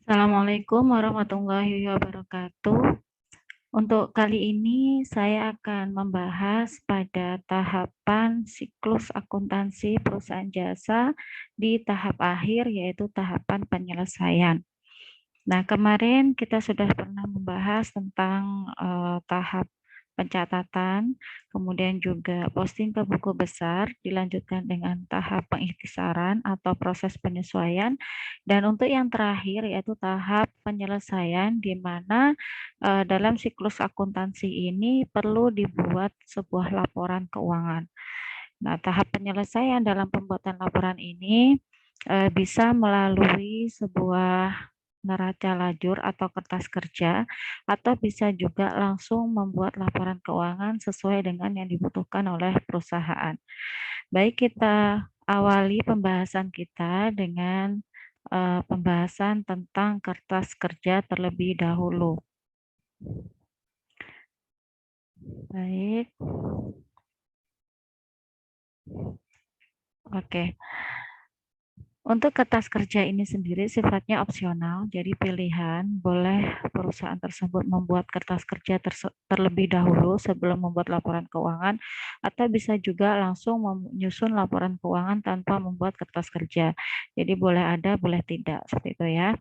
Assalamualaikum warahmatullahi wabarakatuh. Untuk kali ini saya akan membahas pada tahapan siklus akuntansi perusahaan jasa di tahap akhir, yaitu tahapan penyelesaian. Nah, kemarin kita sudah pernah membahas tentang tahap pencatatan, kemudian juga posting ke buku besar, dilanjutkan dengan tahap pengikhtisaran atau proses penyesuaian, dan untuk yang terakhir yaitu tahap penyelesaian, di mana dalam siklus akuntansi ini perlu dibuat sebuah laporan keuangan. Nah, tahap penyelesaian dalam pembuatan laporan ini bisa melalui sebuah neraca lajur atau kertas kerja, atau bisa juga langsung membuat laporan keuangan sesuai dengan yang dibutuhkan oleh perusahaan. Baik, kita awali pembahasan kita dengan pembahasan tentang kertas kerja terlebih dahulu. Baik. Oke. Untuk kertas kerja ini sendiri sifatnya opsional, jadi pilihan boleh perusahaan tersebut membuat kertas kerja terlebih dahulu sebelum membuat laporan keuangan, atau bisa juga langsung menyusun laporan keuangan tanpa membuat kertas kerja. Jadi boleh ada, boleh tidak, seperti itu ya.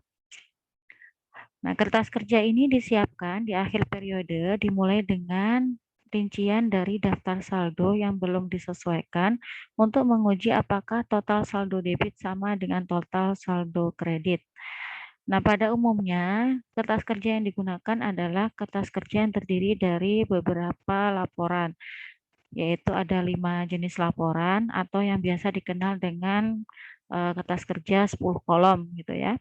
Nah, kertas kerja ini disiapkan di akhir periode dimulai dengan rincian dari daftar saldo yang belum disesuaikan untuk menguji apakah total saldo debit sama dengan total saldo kredit. Nah, pada umumnya kertas kerja yang digunakan adalah kertas kerja yang terdiri dari beberapa laporan, yaitu ada 5 jenis laporan atau yang biasa dikenal dengan kertas kerja 10 kolom gitu ya.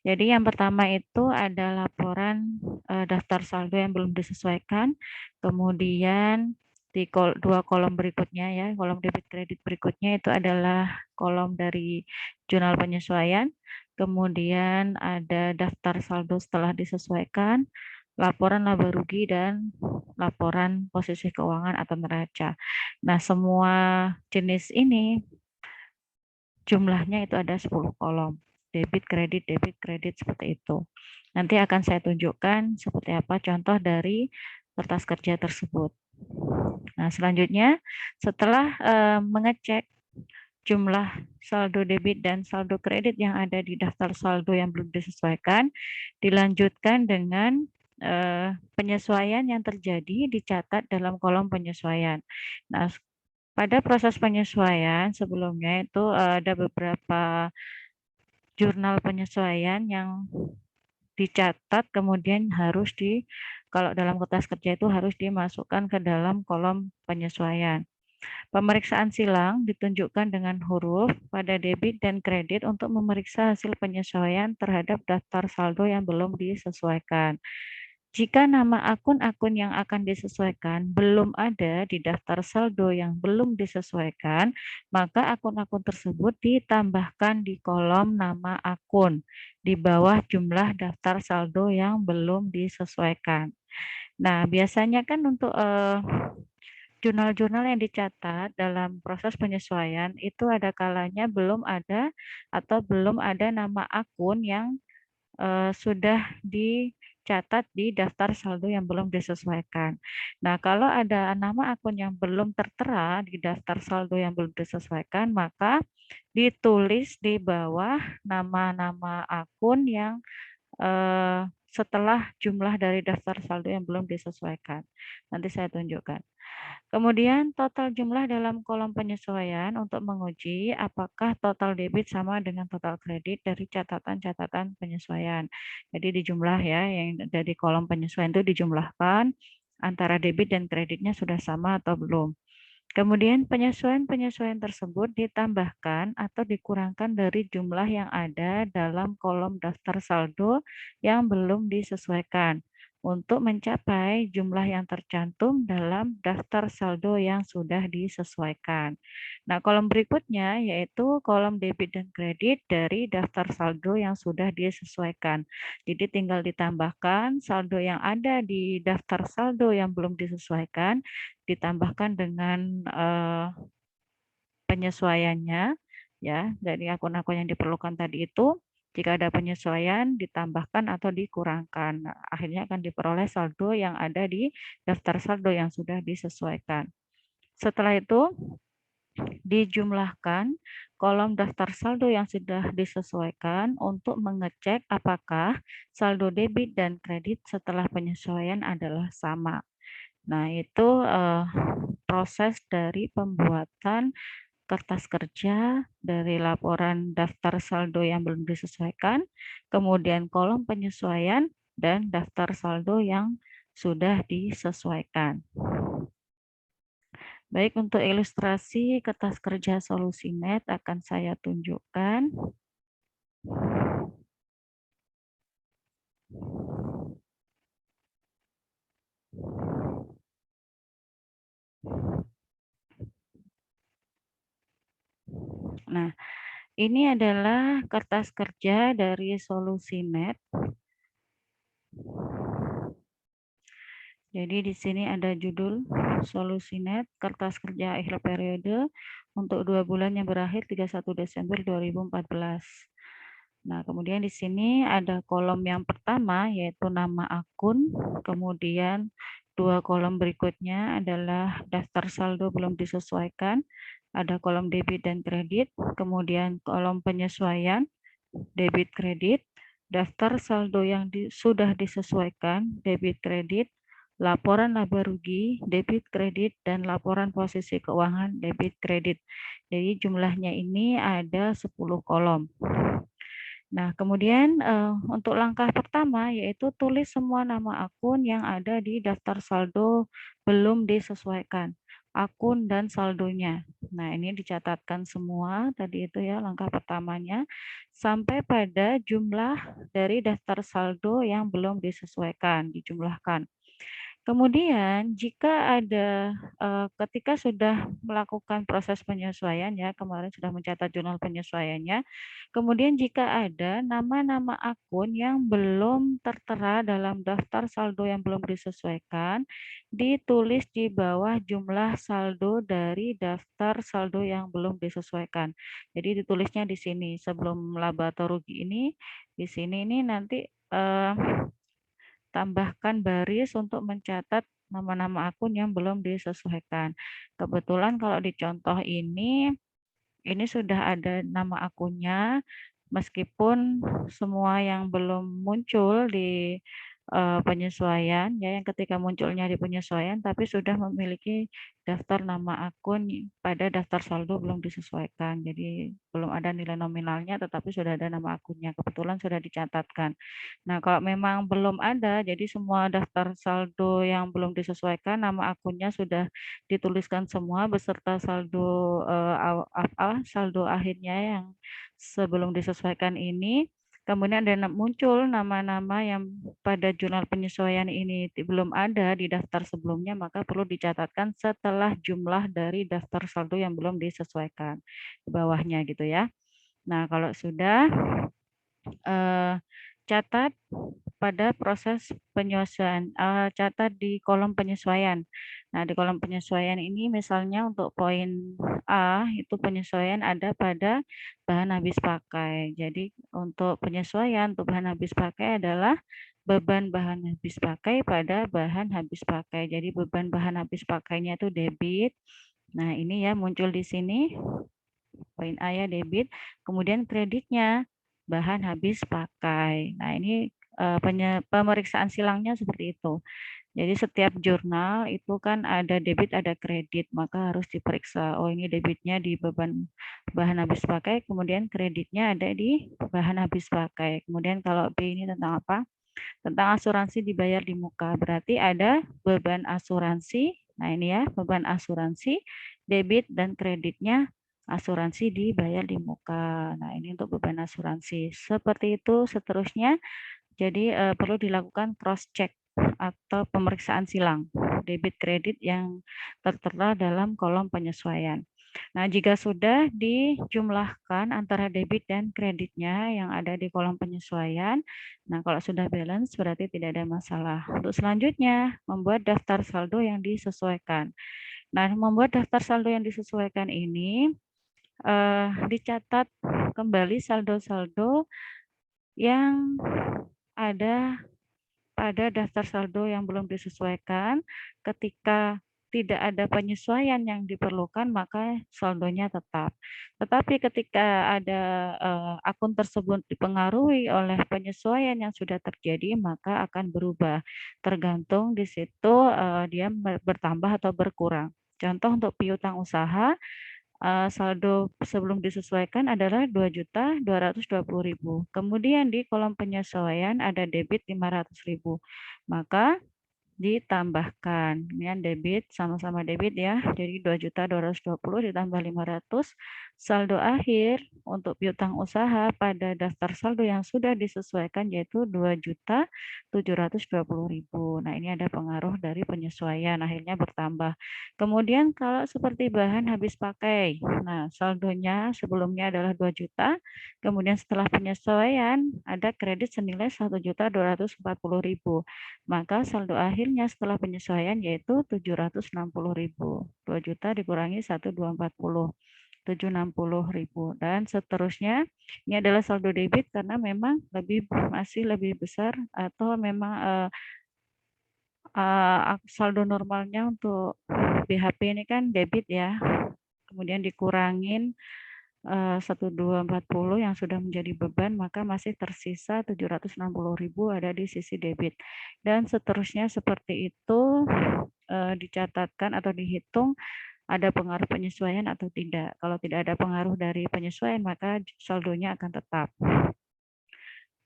Jadi yang pertama itu ada laporan daftar saldo yang belum disesuaikan, kemudian di dua kolom berikutnya ya, kolom debit kredit berikutnya itu adalah kolom dari jurnal penyesuaian, kemudian ada daftar saldo setelah disesuaikan, laporan laba rugi, dan laporan posisi keuangan atau neraca. Nah, semua jenis ini jumlahnya itu ada 10 kolom. Debit, kredit seperti itu. Nanti akan saya tunjukkan seperti apa contoh dari kertas kerja tersebut. Nah, selanjutnya setelah mengecek jumlah saldo debit dan saldo kredit yang ada di daftar saldo yang belum disesuaikan, dilanjutkan dengan penyesuaian yang terjadi dicatat dalam kolom penyesuaian. Nah, pada proses penyesuaian sebelumnya itu ada beberapa jurnal penyesuaian yang dicatat, kemudian harus kalau dalam kertas kerja itu harus dimasukkan ke dalam kolom penyesuaian. Pemeriksaan silang ditunjukkan dengan huruf pada debit dan kredit untuk memeriksa hasil penyesuaian terhadap daftar saldo yang belum disesuaikan. Jika nama akun-akun yang akan disesuaikan belum ada di daftar saldo yang belum disesuaikan, maka akun-akun tersebut ditambahkan di kolom nama akun di bawah jumlah daftar saldo yang belum disesuaikan. Nah, biasanya kan untuk jurnal-jurnal yang dicatat dalam proses penyesuaian itu ada kalanya belum ada atau belum ada nama akun yang sudah dicatat di daftar saldo yang belum disesuaikan. Nah, kalau ada nama akun yang belum tertera di daftar saldo yang belum disesuaikan, maka ditulis di bawah nama-nama akun yang setelah jumlah dari daftar saldo yang belum disesuaikan. Nanti saya tunjukkan. Kemudian total jumlah dalam kolom penyesuaian untuk menguji apakah total debit sama dengan total kredit dari catatan-catatan penyesuaian. Jadi dijumlah ya, yang dari kolom penyesuaian itu dijumlahkan antara debit dan kreditnya sudah sama atau belum. Kemudian penyesuaian-penyesuaian tersebut ditambahkan atau dikurangkan dari jumlah yang ada dalam kolom daftar saldo yang belum disesuaikan untuk mencapai jumlah yang tercantum dalam daftar saldo yang sudah disesuaikan. Nah, kolom berikutnya yaitu kolom debit dan kredit dari daftar saldo yang sudah disesuaikan. Jadi tinggal ditambahkan saldo yang ada di daftar saldo yang belum disesuaikan, ditambahkan dengan penyesuaiannya ya dari akun-akun yang diperlukan tadi itu. Jika ada penyesuaian, ditambahkan atau dikurangkan. Nah, akhirnya akan diperoleh saldo yang ada di daftar saldo yang sudah disesuaikan. Setelah itu, dijumlahkan kolom daftar saldo yang sudah disesuaikan untuk mengecek apakah saldo debit dan kredit setelah penyesuaian adalah sama. Nah, itu proses dari pembuatan kertas kerja dari laporan daftar saldo yang belum disesuaikan, kemudian kolom penyesuaian, dan daftar saldo yang sudah disesuaikan. Baik, untuk ilustrasi kertas kerja solusi net akan saya tunjukkan. Nah, ini adalah kertas kerja dari solusi net. Jadi di sini ada judul solusi net kertas kerja akhir periode untuk 2 bulan yang berakhir 31 Desember 2014. Nah, kemudian di sini ada kolom yang pertama yaitu nama akun, kemudian 2 kolom berikutnya adalah daftar saldo belum disesuaikan, ada kolom debit dan kredit, kemudian kolom penyesuaian, debit kredit, daftar saldo yang sudah disesuaikan, debit kredit, laporan laba rugi, debit kredit, dan laporan posisi keuangan debit kredit. Jadi jumlahnya ini ada 10 kolom. Nah, kemudian untuk langkah pertama yaitu tulis semua nama akun yang ada di daftar saldo belum disesuaikan, akun dan saldonya. Nah, ini dicatatkan semua tadi itu ya langkah pertamanya sampai pada jumlah dari daftar saldo yang belum disesuaikan, dijumlahkan. Kemudian jika ada ketika sudah melakukan proses penyesuaian ya, kemarin sudah mencatat jurnal penyesuaiannya, kemudian jika ada nama-nama akun yang belum tertera dalam daftar saldo yang belum disesuaikan, ditulis di bawah jumlah saldo dari daftar saldo yang belum disesuaikan. Jadi ditulisnya di sini sebelum laba atau rugi ini, di sini ini nanti tambahkan baris untuk mencatat nama-nama akun yang belum disesuaikan. Kebetulan kalau di contoh ini sudah ada nama akunnya, meskipun semua yang belum muncul di penyesuaian, ya yang ketika munculnya di penyesuaian, tapi sudah memiliki daftar nama akun pada daftar saldo belum disesuaikan. Jadi belum ada nilai nominalnya, tetapi sudah ada nama akunnya. Kebetulan sudah dicatatkan. Nah, kalau memang belum ada, jadi semua daftar saldo yang belum disesuaikan, nama akunnya sudah dituliskan semua beserta saldo saldo akhirnya yang sebelum disesuaikan ini. Kemudian ada muncul nama-nama yang pada jurnal penyesuaian ini belum ada di daftar sebelumnya, maka perlu dicatatkan setelah jumlah dari daftar saldo yang belum disesuaikan di bawahnya gitu ya. Nah, kalau sudah catat pada proses penyesuaian, catat di kolom penyesuaian. Nah, di kolom penyesuaian ini misalnya untuk poin A itu penyesuaian ada pada bahan habis pakai. Jadi untuk penyesuaian untuk bahan habis pakai adalah beban bahan habis pakai pada bahan habis pakai. Jadi beban bahan habis pakainya itu debit. Nah, ini ya muncul di sini poin A ya debit, kemudian kreditnya bahan habis pakai. Nah, ini pemeriksaan silangnya seperti itu. Jadi setiap jurnal itu kan ada debit, ada kredit, maka harus diperiksa. Oh, ini debitnya di beban bahan habis pakai, kemudian kreditnya ada di bahan habis pakai. Kemudian kalau B ini tentang apa? Tentang asuransi dibayar di muka. Berarti ada beban asuransi. Nah, ini ya, beban asuransi, debit dan kreditnya asuransi dibayar di muka. Nah, ini untuk beban asuransi. Seperti itu seterusnya. Jadi perlu dilakukan cross check atau pemeriksaan silang debit kredit yang tertera dalam kolom penyesuaian. Nah, jika sudah dijumlahkan antara debit dan kreditnya yang ada di kolom penyesuaian, nah kalau sudah balance berarti tidak ada masalah. Untuk selanjutnya, membuat daftar saldo yang disesuaikan. Nah, membuat daftar saldo yang disesuaikan ini dicatat kembali saldo-saldo yang ada pada daftar saldo yang belum disesuaikan. Ketika tidak ada penyesuaian yang diperlukan, maka saldonya tetap. Tetapi ketika ada akun tersebut dipengaruhi oleh penyesuaian yang sudah terjadi, maka akan berubah. Tergantung di situ dia bertambah atau berkurang. Contoh untuk piutang usaha, saldo sebelum disesuaikan adalah 2.220.000. Kemudian di kolom penyesuaian ada debit 500.000. Maka ditambahkan. Ini kan debit, sama-sama debit ya. Jadi 2.220 ditambah 500. Saldo akhir untuk piutang usaha pada daftar saldo yang sudah disesuaikan yaitu 2.720.000. Nah, ini ada pengaruh dari penyesuaian, akhirnya bertambah. Kemudian kalau seperti bahan habis pakai. Nah, saldonya sebelumnya adalah 2 juta, kemudian setelah penyesuaian ada kredit senilai 1.240.000. Maka saldo akhirnya setelah penyesuaian yaitu 760.000. 2 juta dikurangi 1.240, 760.000 dan seterusnya. Ini adalah saldo debit karena memang masih lebih besar atau memang saldo normalnya untuk BHP ini kan debit ya. Kemudian dikurangin 1.240 yang sudah menjadi beban, maka masih tersisa 760.000 ada di sisi debit. Dan seterusnya seperti itu dicatatkan atau dihitung ada pengaruh penyesuaian atau tidak. Kalau tidak ada pengaruh dari penyesuaian, maka saldonya akan tetap.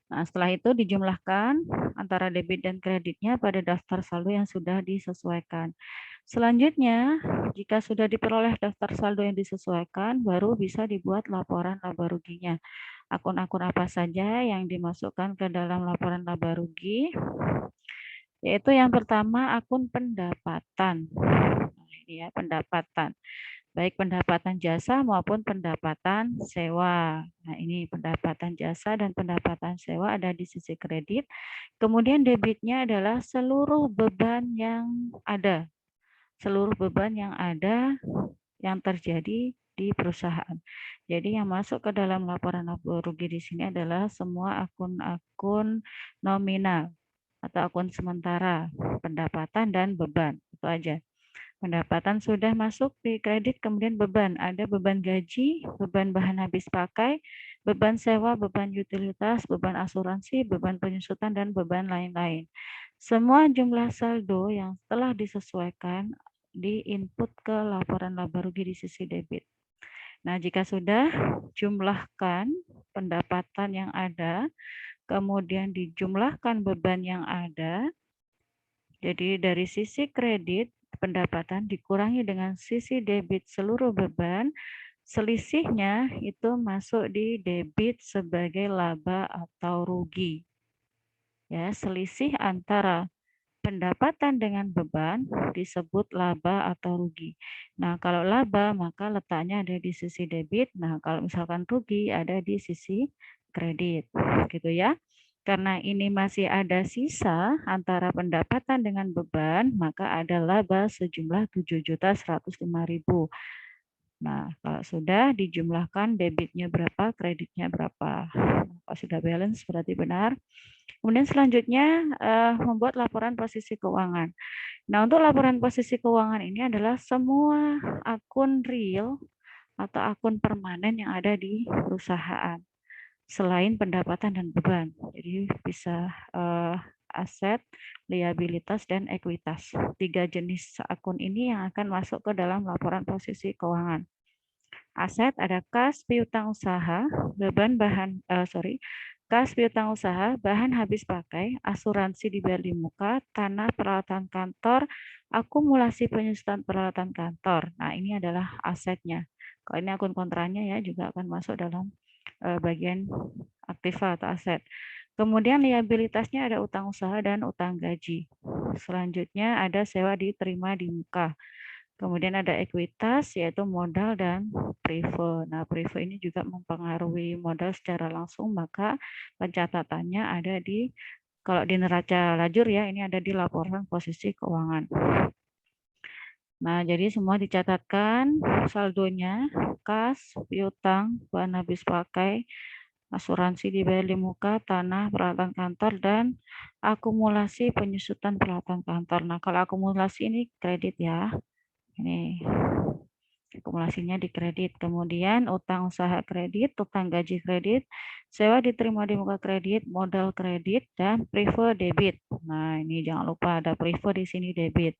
Nah, setelah itu dijumlahkan antara debit dan kreditnya pada daftar saldo yang sudah disesuaikan. Selanjutnya, jika sudah diperoleh daftar saldo yang disesuaikan, baru bisa dibuat laporan laba ruginya. Akun-akun apa saja yang dimasukkan ke dalam laporan laba rugi? Yaitu yang pertama akun pendapatan. Nah, ini ya, pendapatan. Baik pendapatan jasa maupun pendapatan sewa. Nah, ini pendapatan jasa dan pendapatan sewa ada di sisi kredit. Kemudian debitnya adalah seluruh beban yang ada. Seluruh beban yang ada yang terjadi di perusahaan. Jadi yang masuk ke dalam laporan laba rugi di sini adalah semua akun-akun nominal atau akun sementara, pendapatan dan beban. Itu aja. Pendapatan sudah masuk di kredit, kemudian beban. Ada beban gaji, beban bahan habis pakai, beban sewa, beban utilitas, beban asuransi, beban penyusutan, dan beban lain-lain. Semua jumlah saldo yang telah disesuaikan di-input ke laporan laba rugi di sisi debit. Nah, jika sudah, jumlahkan pendapatan yang ada, kemudian dijumlahkan beban yang ada. Jadi dari sisi kredit, pendapatan dikurangi dengan sisi debit seluruh beban, selisihnya itu masuk di debit sebagai laba atau rugi. Ya, selisih antara pendapatan dengan beban disebut laba atau rugi. Nah, kalau laba maka letaknya ada di sisi debit. Nah, kalau misalkan rugi ada di sisi kredit. Gitu ya. Karena ini masih ada sisa antara pendapatan dengan beban, maka ada laba sejumlah 7.105.000. Nah, kalau sudah dijumlahkan debitnya berapa, kreditnya berapa. Kalau sudah balance berarti benar. Kemudian selanjutnya membuat laporan posisi keuangan. Nah, untuk laporan posisi keuangan ini adalah semua akun real atau akun permanen yang ada di perusahaan selain pendapatan dan beban. Jadi bisa aset, liabilitas, dan ekuitas. 3 jenis akun ini yang akan masuk ke dalam laporan posisi keuangan. Aset ada kas piutang usaha, kas piutang usaha, bahan habis pakai, asuransi dibayar di muka, tanah peralatan kantor, akumulasi penyusutan peralatan kantor. Nah, ini adalah asetnya. Kalau ini akun kontranya ya juga akan masuk dalam bagian aktiva atau aset. Kemudian liabilitasnya ada utang usaha dan utang gaji. Selanjutnya ada sewa diterima di muka. Kemudian ada ekuitas yaitu modal dan prive. Nah, prive ini juga mempengaruhi modal secara langsung, maka pencatatannya ada di kalau di neraca lajur ya, ini ada di laporan posisi keuangan. Nah, jadi semua dicatatkan saldonya, kas, piutang, bahan habis pakai, asuransi dibayar di muka, tanah, peralatan kantor, dan akumulasi penyusutan peralatan kantor. Nah, kalau akumulasi ini kredit ya. Ini akumulasinya di kredit. Kemudian utang usaha kredit, utang gaji kredit, sewa diterima di muka kredit, modal kredit, dan prefer debit. Nah, ini jangan lupa ada prefer di sini debit.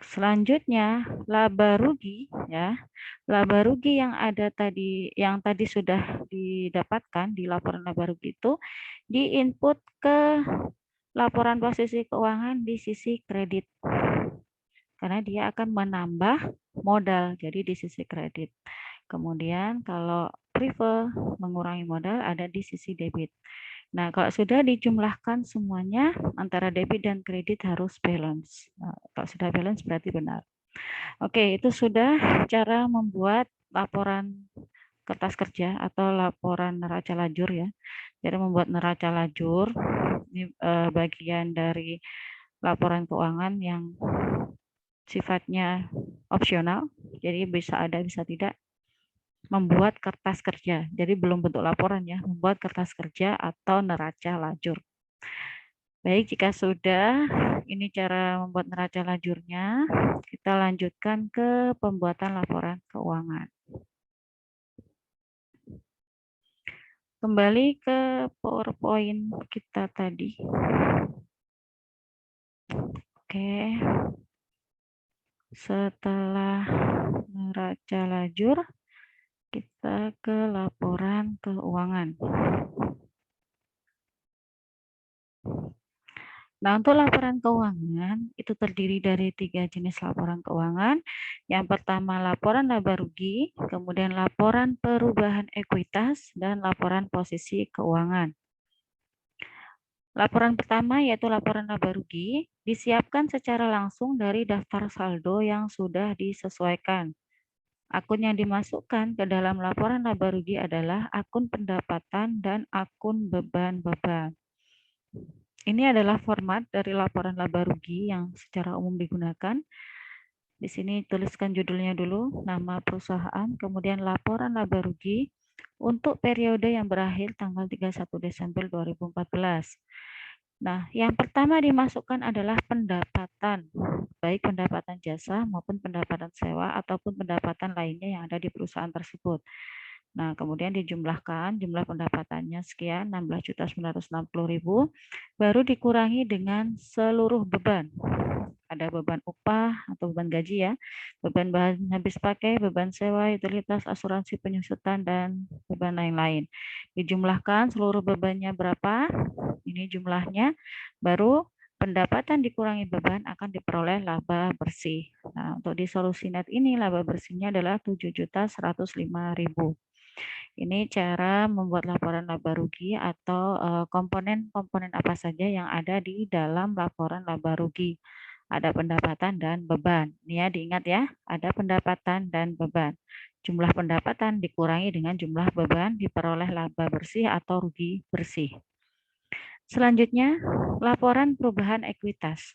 Selanjutnya, laba rugi ya. Laba rugi yang tadi sudah didapatkan di laporan laba rugi itu diinput ke laporan posisi keuangan di sisi kredit. Karena dia akan menambah modal, jadi di sisi kredit. Kemudian kalau prefer mengurangi modal ada di sisi debit. Nah, kalau sudah dijumlahkan semuanya antara debit dan kredit harus balance. Nah, kalau sudah balance berarti benar. Oke, itu sudah cara membuat laporan kertas kerja atau laporan neraca lajur ya. Jadi membuat neraca lajur ini bagian dari laporan keuangan yang sifatnya opsional. Jadi bisa ada bisa tidak. Membuat kertas kerja. Jadi belum bentuk laporan ya, membuat kertas kerja atau neraca lajur. Baik, jika sudah ini cara membuat neraca lajurnya, kita lanjutkan ke pembuatan laporan keuangan. Kembali ke PowerPoint kita tadi. Oke. Setelah neraca lajur, kita ke laporan keuangan. Nah, untuk laporan keuangan itu terdiri dari 3 jenis laporan keuangan. Yang pertama laporan laba rugi, kemudian laporan perubahan ekuitas, dan laporan posisi keuangan. Laporan pertama yaitu laporan laba rugi, disiapkan secara langsung dari daftar saldo yang sudah disesuaikan. Akun yang dimasukkan ke dalam laporan laba rugi adalah akun pendapatan dan akun beban-beban. Ini adalah format dari laporan laba rugi yang secara umum digunakan. Di sini tuliskan judulnya dulu, nama perusahaan, kemudian laporan laba rugi untuk periode yang berakhir tanggal 31 Desember 2014. Nah, yang pertama dimasukkan adalah pendapatan, baik pendapatan jasa maupun pendapatan sewa ataupun pendapatan lainnya yang ada di perusahaan tersebut. Nah, kemudian dijumlahkan jumlah pendapatannya sekian 16.960.000, baru dikurangi dengan seluruh beban. Ada beban upah atau beban gaji ya, beban bahan habis pakai, beban sewa, utilitas, asuransi penyusutan, dan beban lain-lain. Dijumlahkan seluruh bebannya berapa, ini jumlahnya, baru pendapatan dikurangi beban akan diperoleh laba bersih. Nah, untuk di solusi net ini laba bersihnya adalah 7.105.000. Ini cara membuat laporan laba rugi atau komponen-komponen apa saja yang ada di dalam laporan laba rugi. Ada pendapatan dan beban. Ini ya, diingat ya, ada pendapatan dan beban. Jumlah pendapatan dikurangi dengan jumlah beban diperoleh laba bersih atau rugi bersih. Selanjutnya, laporan perubahan ekuitas.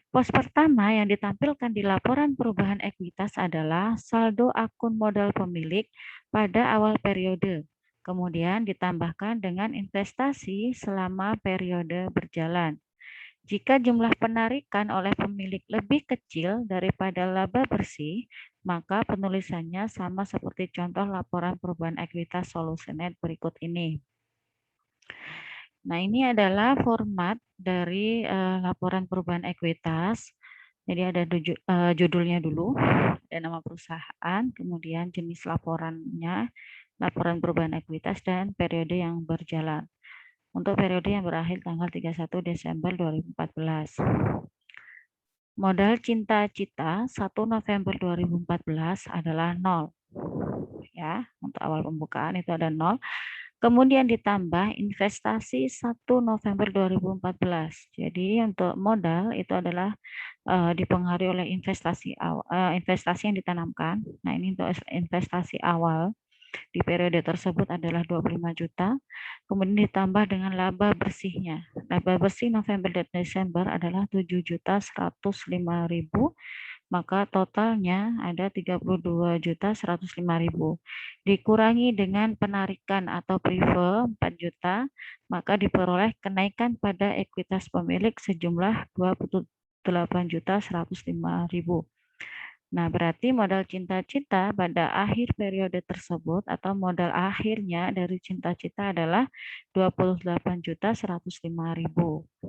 Pos pertama yang ditampilkan di laporan perubahan ekuitas adalah saldo akun modal pemilik pada awal periode, kemudian ditambahkan dengan investasi selama periode berjalan. Jika jumlah penarikan oleh pemilik lebih kecil daripada laba bersih, maka penulisannya sama seperti contoh laporan perubahan ekuitas solusi net berikut ini. Nah, ini adalah format dari laporan perubahan ekuitas. Jadi ada judulnya dulu, ada nama perusahaan, kemudian jenis laporannya, laporan perubahan ekuitas, dan periode yang berjalan. Untuk periode yang berakhir tanggal 31 Desember 2014. Modal cita-cita 1 November 2014 adalah 0. Ya, untuk awal pembukaan itu ada 0. Kemudian ditambah investasi 1 November 2014. Jadi untuk modal itu adalah dipengaruhi oleh investasi yang ditanamkan. Nah, ini untuk investasi awal di periode tersebut adalah 25 juta. Kemudian ditambah dengan laba bersihnya. Laba bersih November dan Desember adalah 7.105.000 maka totalnya ada 32.105.000. Dikurangi dengan penarikan atau prive 4 juta, maka diperoleh kenaikan pada ekuitas pemilik sejumlah 28.105.000. Nah, berarti modal Cinta-Cita pada akhir periode tersebut atau modal akhirnya dari Cinta-Cita adalah 28.105.000.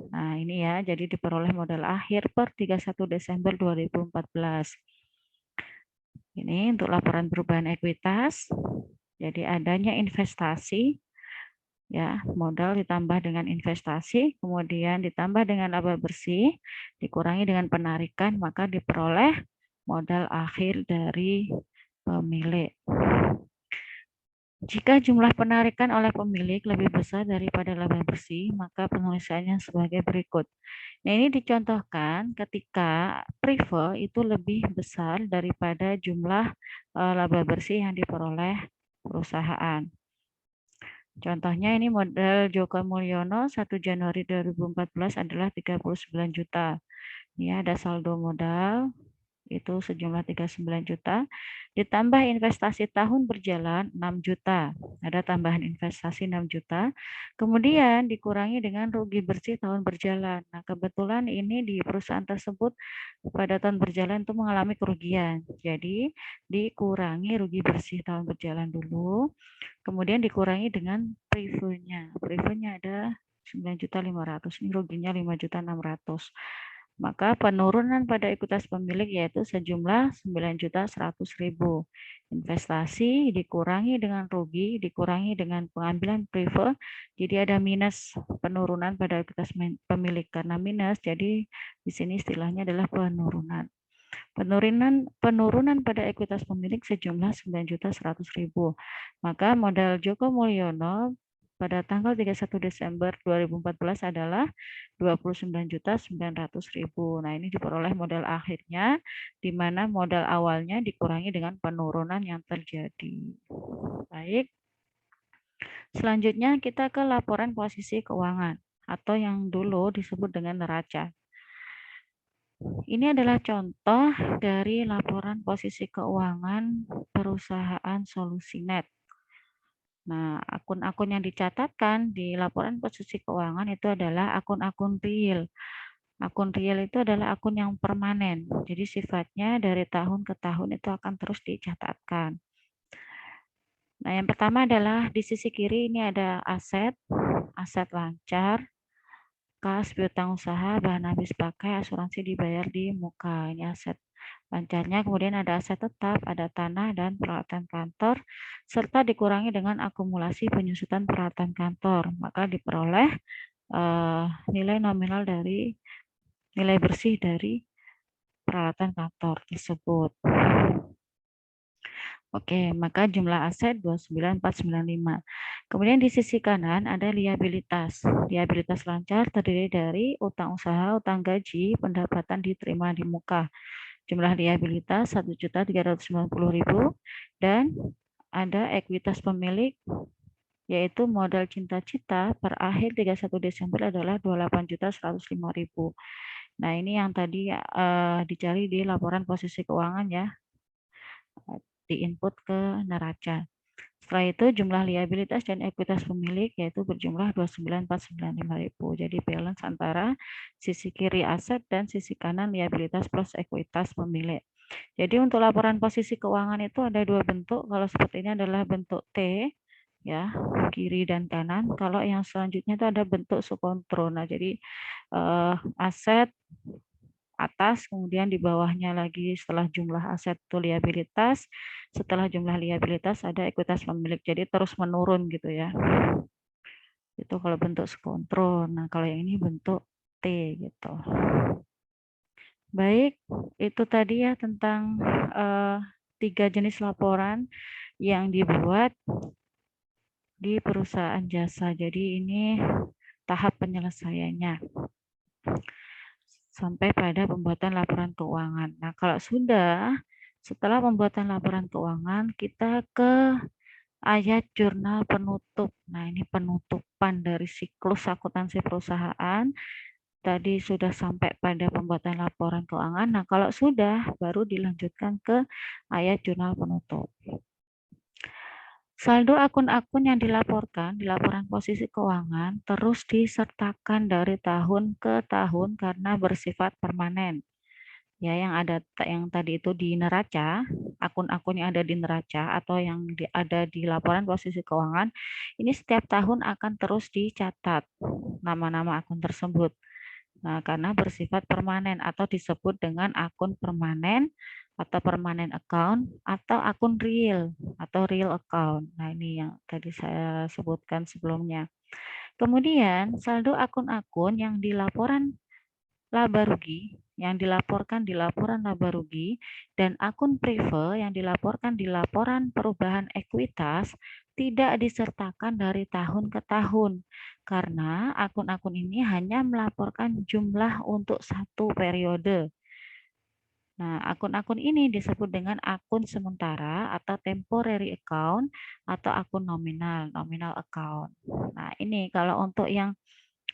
Nah, ini ya, jadi diperoleh modal akhir per 31 Desember 2014. Ini untuk laporan perubahan ekuitas. Jadi adanya investasi, ya, modal ditambah dengan investasi, kemudian ditambah dengan laba bersih, dikurangi dengan penarikan, maka diperoleh modal akhir dari pemilik. Jika jumlah penarikan oleh pemilik lebih besar daripada laba bersih, maka penulisannya sebagai berikut. Nah, ini dicontohkan ketika prive itu lebih besar daripada jumlah laba bersih yang diperoleh perusahaan. Contohnya ini modal Joko Mulyono 1 Januari 2014 adalah 39 juta. Ini ada saldo modal itu sejumlah 39 juta, ditambah investasi tahun berjalan 6 juta. Ada tambahan investasi 6 juta, kemudian dikurangi dengan rugi bersih tahun berjalan. Nah, kebetulan ini di perusahaan tersebut pada tahun berjalan itu mengalami kerugian. Jadi, dikurangi rugi bersih tahun berjalan dulu, kemudian dikurangi dengan preview-nya. Preview-nya ada 9.500.000, ini ruginya 5.600.000. Maka penurunan pada ekuitas pemilik yaitu sejumlah 9.100.000. Investasi dikurangi dengan rugi, dikurangi dengan pengambilan prive, jadi ada minus penurunan pada ekuitas pemilik. Karena minus, jadi di sini istilahnya adalah penurunan. Penurunan pada ekuitas pemilik sejumlah 9.100.000. Maka modal Joko Mulyono pada tanggal 31 Desember 2014 adalah 29.900.000. Nah, ini diperoleh modal akhirnya, di mana modal awalnya dikurangi dengan penurunan yang terjadi. Baik. Selanjutnya kita ke laporan posisi keuangan atau yang dulu disebut dengan neraca. Ini adalah contoh dari laporan posisi keuangan perusahaan Solusinet. Nah, akun-akun yang dicatatkan di laporan posisi keuangan itu adalah akun-akun real. Akun real itu adalah akun yang permanen. Jadi sifatnya dari tahun ke tahun itu akan terus dicatatkan. Nah, yang pertama adalah di sisi kiri ini ada aset lancar, kas, piutang usaha, bahan habis pakai, asuransi dibayar di muka. Ini aset lancarnya, kemudian ada aset tetap, ada tanah dan peralatan kantor, serta dikurangi dengan akumulasi penyusutan peralatan kantor. Maka diperoleh nilai nominal dari nilai bersih dari peralatan kantor tersebut. Oke, maka jumlah aset 29.495. Kemudian di sisi kanan ada liabilitas. Liabilitas lancar terdiri dari utang usaha, utang gaji, pendapatan diterima di muka. Jumlah liabilitas 1.390.000 dan ada ekuitas pemilik yaitu modal Cinta-Cita per akhir 31 Desember adalah 28.105.000. Nah, ini yang tadi dicari di laporan posisi keuangan ya. Di input ke neraca. Setelah itu jumlah liabilitas dan ekuitas pemilik yaitu berjumlah 29.495.000. Jadi balance antara sisi kiri aset dan sisi kanan liabilitas plus ekuitas pemilik. Jadi untuk laporan posisi keuangan itu ada dua bentuk. Kalau seperti ini adalah bentuk T, ya, kiri dan kanan. Kalau yang selanjutnya itu ada bentuk subkontro. Nah, jadi aset atas, kemudian di bawahnya lagi setelah jumlah aset itu liabilitas, setelah jumlah liabilitas ada ekuitas pemilik, jadi terus menurun gitu ya. Itu kalau bentuk subkontro. Nah, kalau yang ini bentuk T gitu. Baik, itu tadi ya tentang 3 jenis laporan yang dibuat di perusahaan jasa. Jadi ini tahap penyelesaiannya sampai pada pembuatan laporan keuangan. Nah, kalau setelah pembuatan laporan keuangan, kita ke ayat jurnal penutup. Nah, ini penutupan dari siklus akuntansi perusahaan tadi sudah sampai pada pembuatan laporan keuangan. Nah, kalau sudah, baru dilanjutkan ke ayat jurnal penutup. Saldo akun-akun yang dilaporkan di laporan posisi keuangan terus disertakan dari tahun ke tahun karena bersifat permanen. Ya, yang tadi itu di neraca, akun-akun yang ada di neraca atau yang ada di laporan posisi keuangan, ini setiap tahun akan terus dicatat nama-nama akun tersebut. Nah, karena bersifat permanen atau disebut dengan akun permanen atau permanen account atau akun real atau real account. Nah, ini yang tadi saya sebutkan sebelumnya. Kemudian, saldo akun-akun yang di laporan laba rugi yang dilaporkan di laporan laba rugi dan akun prive yang dilaporkan di laporan perubahan ekuitas tidak disertakan dari tahun ke tahun karena akun-akun ini hanya melaporkan jumlah untuk satu periode. Nah, akun-akun ini disebut dengan akun sementara atau temporary account atau akun nominal, nominal account. Nah, ini kalau untuk yang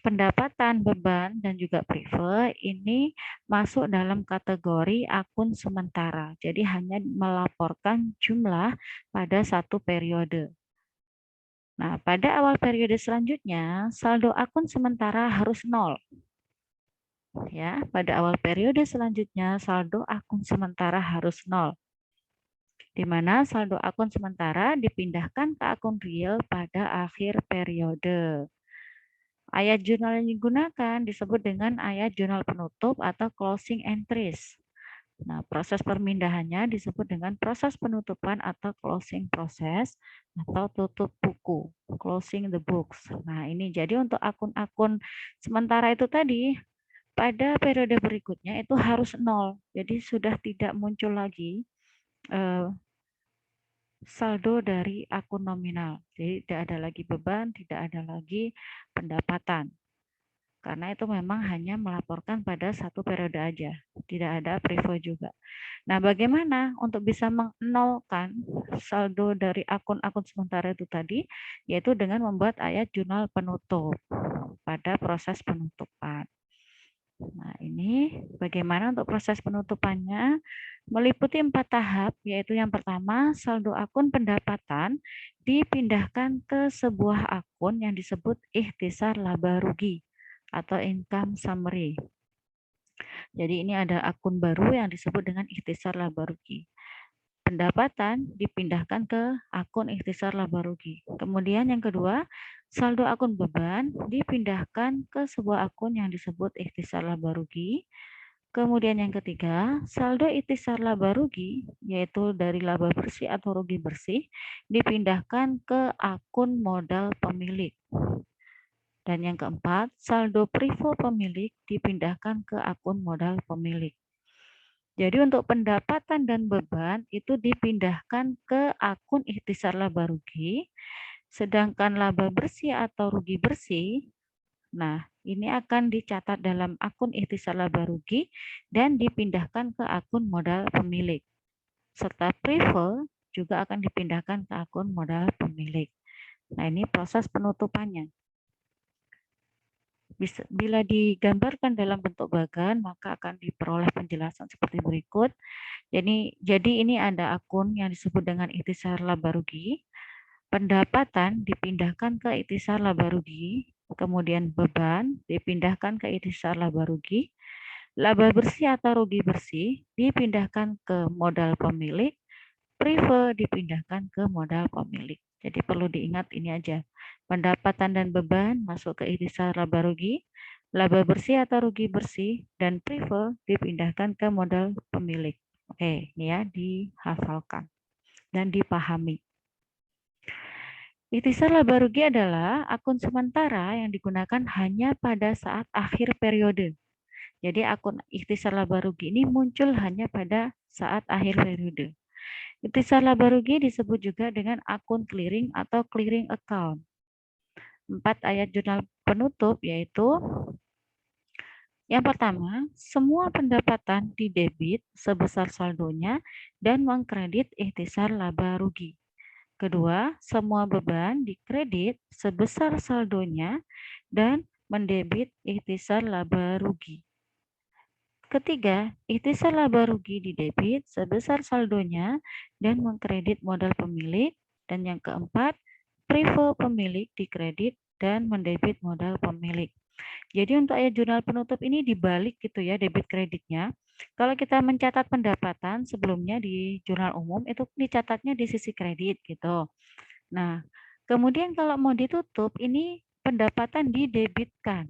pendapatan, beban, dan juga prive ini masuk dalam kategori akun sementara. Jadi hanya melaporkan jumlah pada satu periode. Nah, pada awal periode selanjutnya, saldo akun sementara harus nol. Ya, pada awal periode selanjutnya, saldo akun sementara harus nol. Di mana saldo akun sementara dipindahkan ke akun real pada akhir periode. Ayat jurnal yang digunakan disebut dengan ayat jurnal penutup atau closing entries. Nah, proses permindahannya disebut dengan proses penutupan atau closing process atau tutup buku, closing the books. Nah, ini jadi untuk akun-akun sementara itu tadi, pada periode berikutnya itu harus nol. Jadi sudah tidak muncul lagi saldo dari akun nominal. Jadi tidak ada lagi beban, tidak ada lagi pendapatan. Karena itu memang hanya melaporkan pada satu periode aja, tidak ada privo juga. Nah, bagaimana untuk bisa menolkan saldo dari akun-akun sementara itu tadi? Yaitu dengan membuat ayat jurnal penutup pada proses penutupan. Nah, ini bagaimana untuk proses penutupannya? Meliputi 4 tahap, yaitu yang pertama, saldo akun pendapatan dipindahkan ke sebuah akun yang disebut ikhtisar laba rugi atau income summary. Jadi ini ada akun baru yang disebut dengan ikhtisar laba rugi. Pendapatan dipindahkan ke akun ikhtisar laba rugi. Kemudian yang kedua, saldo akun beban dipindahkan ke sebuah akun yang disebut ikhtisar laba rugi. Kemudian yang ketiga, saldo ikhtisar laba rugi, yaitu dari laba bersih atau rugi bersih, dipindahkan ke akun modal pemilik. Dan yang keempat, saldo privo pemilik dipindahkan ke akun modal pemilik. Jadi untuk pendapatan dan beban itu dipindahkan ke akun ikhtisar laba rugi, sedangkan laba bersih atau rugi bersih, nah ini akan dicatat dalam akun ikhtisar laba rugi dan dipindahkan ke akun modal pemilik. Serta privo juga akan dipindahkan ke akun modal pemilik. Nah ini proses penutupannya. Bila digambarkan dalam bentuk bagan, maka akan diperoleh penjelasan seperti berikut. Jadi ini ada akun yang disebut dengan ikhtisar laba rugi. Pendapatan dipindahkan ke ikhtisar laba rugi. Kemudian beban dipindahkan ke ikhtisar laba rugi. Laba bersih atau rugi bersih dipindahkan ke modal pemilik. Prive dipindahkan ke modal pemilik. Jadi perlu diingat ini aja. Pendapatan dan beban masuk ke ikhtisar laba rugi, laba bersih atau rugi bersih, dan prive dipindahkan ke modal pemilik. Oke, ini ya dihafalkan dan dipahami. Ikhtisar laba rugi adalah akun sementara yang digunakan hanya pada saat akhir periode. Jadi akun ikhtisar laba rugi ini muncul hanya pada saat akhir periode. Ikhtisar laba rugi disebut juga dengan akun clearing atau clearing account. 4 ayat jurnal penutup yaitu yang pertama, semua pendapatan didebit sebesar saldonya dan mengkredit ikhtisar laba rugi. Kedua, semua beban dikredit sebesar saldonya dan mendebit ikhtisar laba rugi. Ketiga, ikhtisar laba rugi didebit sebesar saldonya dan mengkredit modal pemilik. Dan yang keempat, privo pemilik dikredit dan mendebit modal pemilik. Jadi untuk ayat jurnal penutup ini dibalik gitu ya debit kreditnya. Kalau kita mencatat pendapatan sebelumnya di jurnal umum itu dicatatnya di sisi kredit gitu. Nah, kemudian kalau mau ditutup ini pendapatan didebitkan.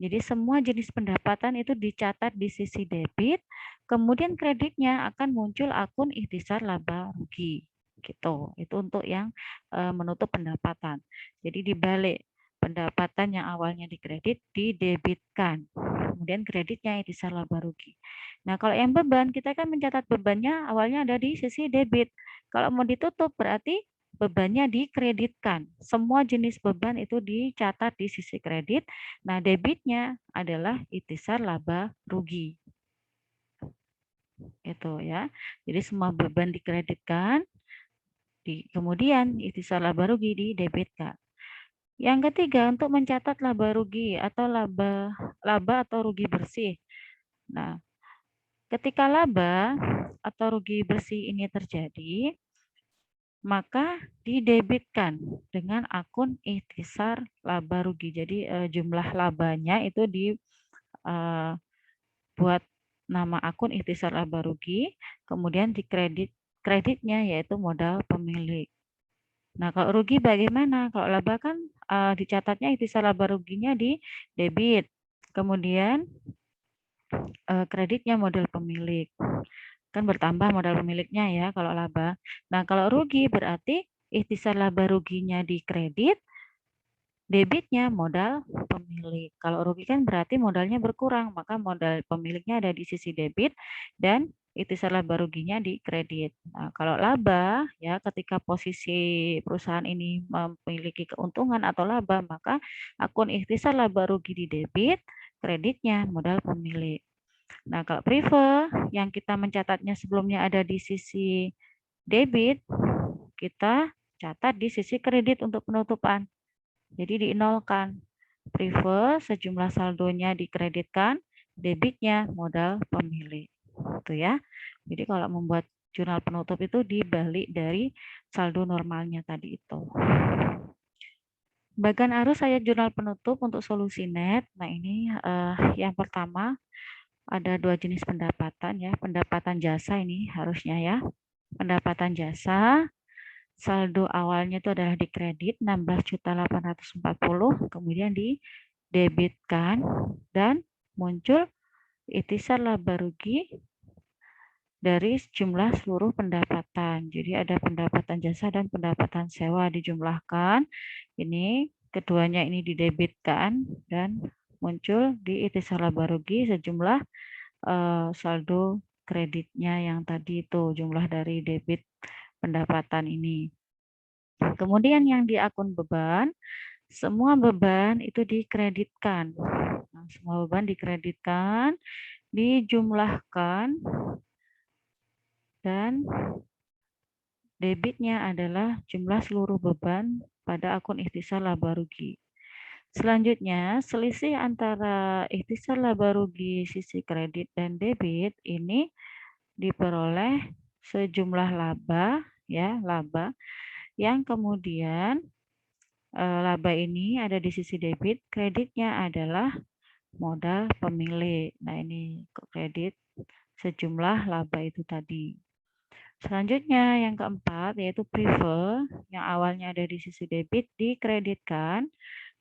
Jadi semua jenis pendapatan itu dicatat di sisi debit, kemudian kreditnya akan muncul akun ikhtisar laba rugi. Gitu. Itu untuk yang menutup pendapatan. Jadi dibalik pendapatan yang awalnya dikredit didebitkan. Kemudian kreditnya ikhtisar laba rugi. Nah, kalau yang beban kita kan mencatat bebannya awalnya ada di sisi debit. Kalau mau ditutup berarti bebannya dikreditkan. Semua jenis beban itu dicatat di sisi kredit. Nah, debitnya adalah ikhtisar laba rugi. Itu ya. Jadi semua beban dikreditkan, kemudian ikhtisar laba rugi didebitkan. Yang ketiga, untuk mencatat laba rugi atau laba atau rugi bersih. Nah, ketika laba atau rugi bersih ini terjadi, maka didebitkan dengan akun ikhtisar laba rugi. Jadi jumlah labanya itu buat nama akun ikhtisar laba rugi, kemudian kreditnya yaitu modal pemilik. Nah, kalau rugi bagaimana? Kalau laba kan dicatatnya ikhtisar laba ruginya di debit, kemudian kreditnya modal pemilik. Kan bertambah modal pemiliknya ya kalau laba. Nah, kalau rugi berarti ikhtisar laba ruginya di kredit, debitnya modal pemilik. Kalau rugi kan berarti modalnya berkurang, maka modal pemiliknya ada di sisi debit dan ikhtisar laba ruginya di kredit. Nah, kalau laba ya ketika posisi perusahaan ini memiliki keuntungan atau laba, maka akun ikhtisar laba rugi di debit, kreditnya modal pemilik. Nah, kalau prive yang kita mencatatnya sebelumnya ada di sisi debit, kita catat di sisi kredit untuk penutupan. Jadi dinolkan. Prive sejumlah saldonya dikreditkan, debitnya modal pemilik. Itu ya. Jadi kalau membuat jurnal penutup itu dibalik dari saldo normalnya tadi itu. Bagian arus ayat jurnal penutup untuk solusi net. Nah, ini yang pertama ada dua jenis pendapatan ya. Pendapatan jasa ini harusnya ya. Pendapatan jasa saldo awalnya itu adalah di kredit 16.840, kemudian didebitkan dan muncul ikhtisar laba rugi dari jumlah seluruh pendapatan. Jadi ada pendapatan jasa dan pendapatan sewa dijumlahkan. Ini keduanya ini didebitkan dan muncul di ikhtisar laba rugi sejumlah saldo kreditnya yang tadi itu jumlah dari debit pendapatan ini. Kemudian yang di akun beban, semua beban itu dikreditkan. Nah, semua beban dikreditkan, dijumlahkan, dan debitnya adalah jumlah seluruh beban pada akun ikhtisar laba rugi. Selanjutnya, selisih antara ikhtisar laba rugi sisi kredit dan debit ini diperoleh sejumlah laba ya, laba yang kemudian laba ini ada di sisi debit, kreditnya adalah modal pemilik. Nah, ini kredit sejumlah laba itu tadi. Selanjutnya yang keempat yaitu prive yang awalnya ada di sisi debit dikreditkan,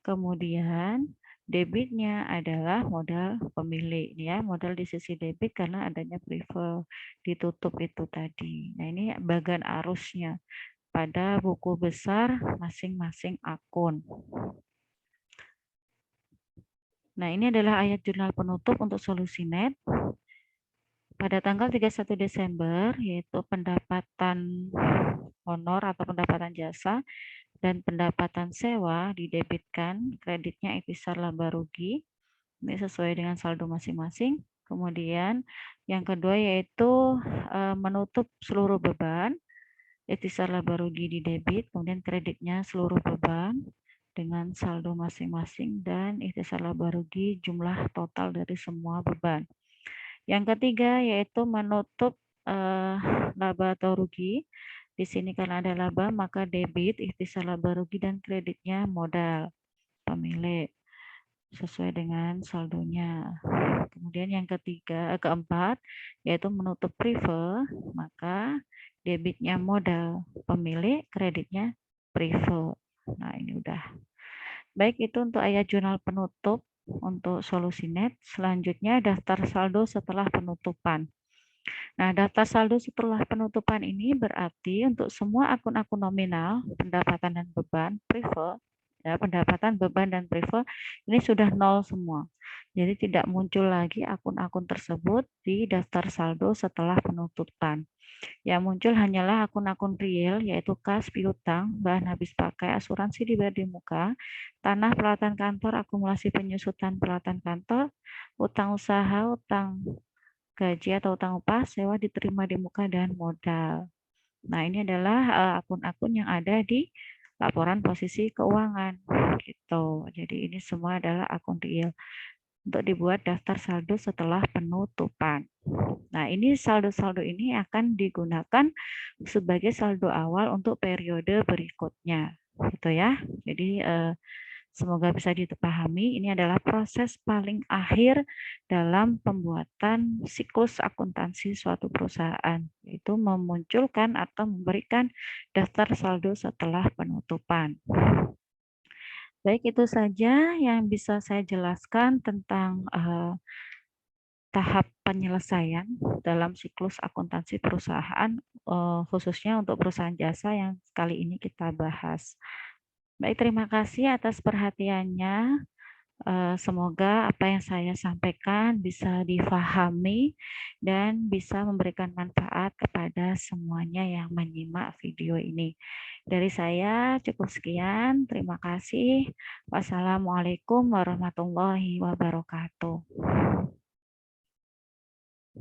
kemudian debitnya adalah modal pemilik ya, modal di sisi debit karena adanya prive ditutup itu tadi. Nah, ini bagian arusnya pada buku besar masing-masing akun. Nah, ini adalah ayat jurnal penutup untuk solusi net. Pada tanggal 31 Desember, yaitu pendapatan honor atau pendapatan jasa dan pendapatan sewa didebitkan, kreditnya ikhtisar laba rugi. Ini sesuai dengan saldo masing-masing. Kemudian yang kedua yaitu menutup seluruh beban, ikhtisar laba rugi di debit, kemudian kreditnya seluruh beban. dengan saldo masing-masing dan ikhtisar laba rugi jumlah total dari semua beban. Yang ketiga yaitu menutup laba atau rugi. Di sini karena ada laba maka debit ikhtisar laba rugi dan kreditnya modal pemilik sesuai dengan saldonya. Kemudian yang keempat yaitu menutup prive, maka debitnya modal pemilik, kreditnya prive. Nah, ini udah. Baik, itu untuk ayat jurnal penutup untuk solusi net. Selanjutnya daftar saldo setelah penutupan. Nah, daftar saldo setelah penutupan ini berarti untuk semua akun-akun nominal, pendapatan dan beban, prive, ya, pendapatan, beban, dan prive ini sudah nol semua. Jadi tidak muncul lagi akun-akun tersebut di daftar saldo setelah penutupan. Yang muncul hanyalah akun-akun real, yaitu kas, piutang, bahan habis pakai, asuransi dibayar di muka, tanah, peralatan kantor, akumulasi penyusutan peralatan kantor, utang usaha, utang gaji atau utang upah, sewa diterima di muka, dan modal. Nah, ini adalah akun-akun yang ada di laporan posisi keuangan. Gitu. Jadi ini semua adalah akun real. Untuk dibuat daftar saldo setelah penutupan. Nah, ini saldo-saldo ini akan digunakan sebagai saldo awal untuk periode berikutnya. Gitu ya. Jadi semoga bisa dipahami, ini adalah proses paling akhir dalam pembuatan siklus akuntansi suatu perusahaan, yaitu memunculkan atau memberikan daftar saldo setelah penutupan. Baik, itu saja yang bisa saya jelaskan tentang tahap penyelesaian dalam siklus akuntansi perusahaan, khususnya untuk perusahaan jasa yang kali ini kita bahas. Baik, terima kasih atas perhatiannya. Semoga apa yang saya sampaikan bisa difahami dan bisa memberikan manfaat kepada semuanya yang menyimak video ini. Dari saya cukup sekian. Terima kasih. Wassalamualaikum warahmatullahi wabarakatuh.